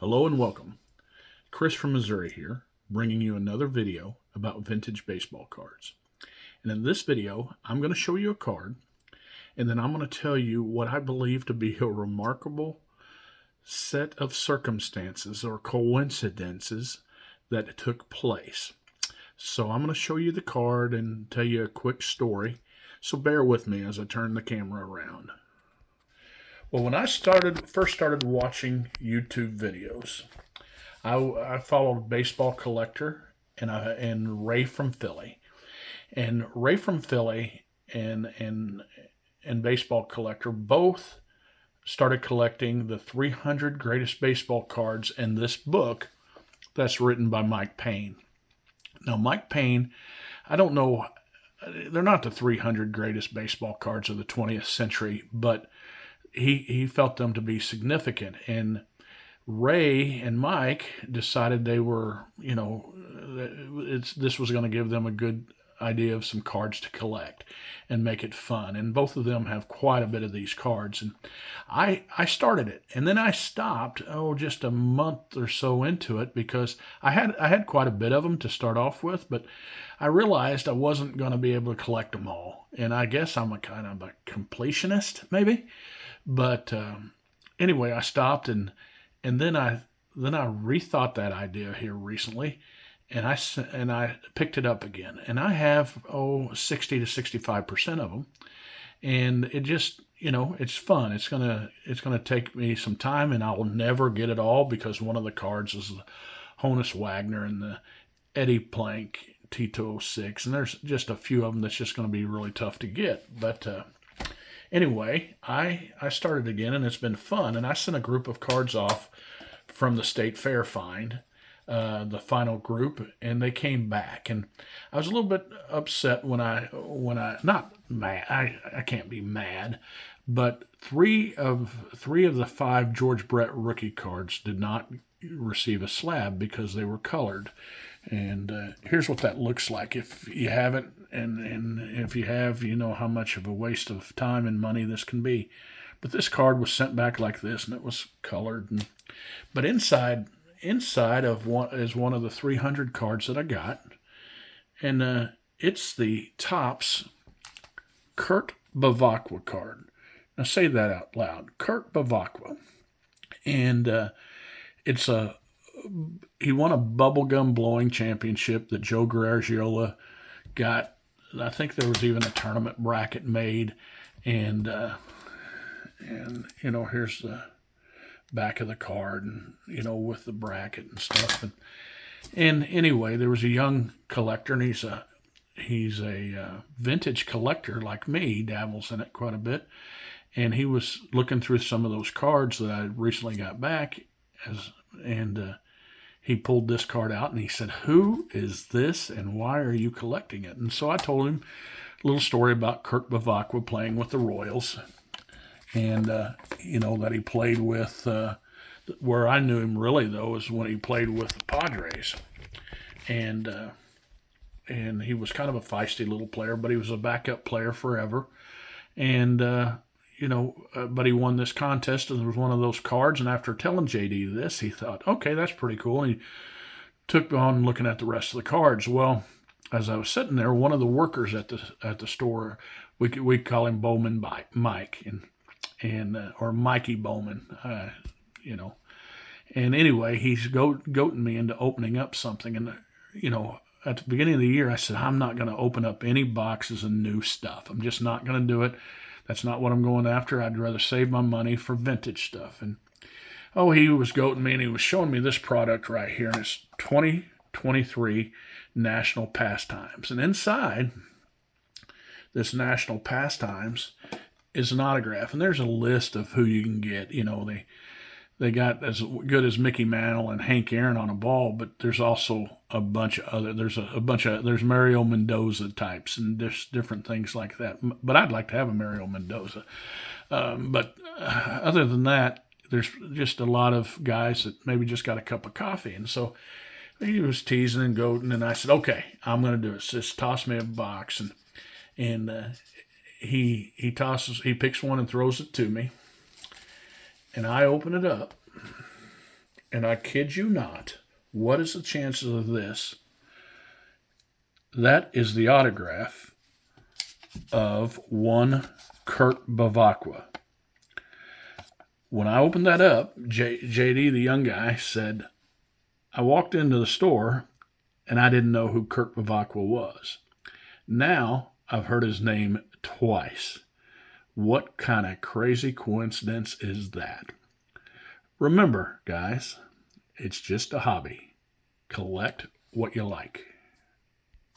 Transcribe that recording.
Hello and welcome. Chris from Missouri here, bringing you another video about vintage baseball cards. And in this video, I'm going to show you a card, and then I'm going to tell you what I believe to be a remarkable set of circumstances or coincidences that took place. So I'm going to show you the card and tell you a quick story. So bear with me as I turn the camera around. Well, when I first started watching YouTube videos, I followed Baseball Collector and Ray from Philly, and Ray from Philly and Baseball Collector both started collecting the 300 greatest baseball cards in this book that's written by Mike Payne. Now, Mike Payne, I don't know, they're not the 300 greatest baseball cards of the 20th century, but he felt them to be significant. And Ray and Mike decided they were, this was going to give them a good idea of some cards to collect and make it fun. And both of them have quite a bit of these cards. And I started it, and then I stopped, just a month or so into it because I had quite a bit of them to start off with, but I realized I wasn't going to be able to collect them all. And I guess I'm a kind of a completionist, maybe. But anyway, I stopped, and then I rethought that idea here recently, and I picked it up again, and I have 60 to 65% of them, and it just it's fun. It's gonna take me some time, and I will never get it all because one of the cards is the Honus Wagner and the Eddie Plank Tito 06, and there's just a few of them that's just going to be really tough to get, but. Anyway, I started again, and it's been fun. And I sent a group of cards off from the state fair find, the final group, and they came back. And I was a little bit upset when I not mad. I can't be mad, but three of the five George Brett rookie cards did not receive a slab because they were colored. And here's what that looks like. If you haven't, and if you have, you know how much of a waste of time and money this can be. But this card was sent back like this, and it was colored. But inside of one is one of the 300 cards that I got, and it's the Topps Kurt Bevacqua card. Now say that out loud, Kurt Bevacqua, and it's a he won a bubblegum blowing championship that Joe Garagiola got. I think there was even a tournament bracket made, and here's the back of the card, and with the bracket and stuff. And anyway, there was a young collector, and he's a vintage collector like me. He dabbles in it quite a bit, and he was looking through some of those cards that I recently got back, and he pulled this card out, and he said, "Who is this, and why are you collecting it?" And so I told him a little story about Kurt Bevacqua playing with the Royals, and that he played with. Where I knew him really though is when he played with the Padres, and he was kind of a feisty little player, but he was a backup player forever, and. But he won this contest, and it was one of those cards. And after telling JD this, he thought, okay, that's pretty cool. And he took on looking at the rest of the cards. Well, as I was sitting there, one of the workers at the store, we call him Bowman Mike, and or Mikey Bowman, And anyway, he's goating me into opening up something. And at the beginning of the year, I said, I'm not going to open up any boxes of new stuff. I'm just not going to do it. That's not what I'm going after. I'd rather save my money for vintage stuff. And he was goating me, and he was showing me this product right here, and it's 2023 National Pastimes. And inside this National Pastimes is an autograph, and there's a list of who you can get. They got as good as Mickey Mantle and Hank Aaron on a ball, but there's also a bunch of other. There's Mario Mendoza types and there's different things like that. But I'd like to have a Mario Mendoza. But other than that, there's just a lot of guys that maybe just got a cup of coffee, and so he was teasing and goading, and I said, okay, I'm going to do it. So just toss me a box, and he picks one and throws it to me. And I open it up, And I kid you not, what is the chances of this? That is the autograph of one Kurt Bavacqua. When I opened that up, JD, the young guy, said, I walked into the store and I didn't know who Kurt Bavacqua was. Now I've heard his name twice. What kind of crazy coincidence is that? Remember, guys, it's just a hobby. Collect what you like.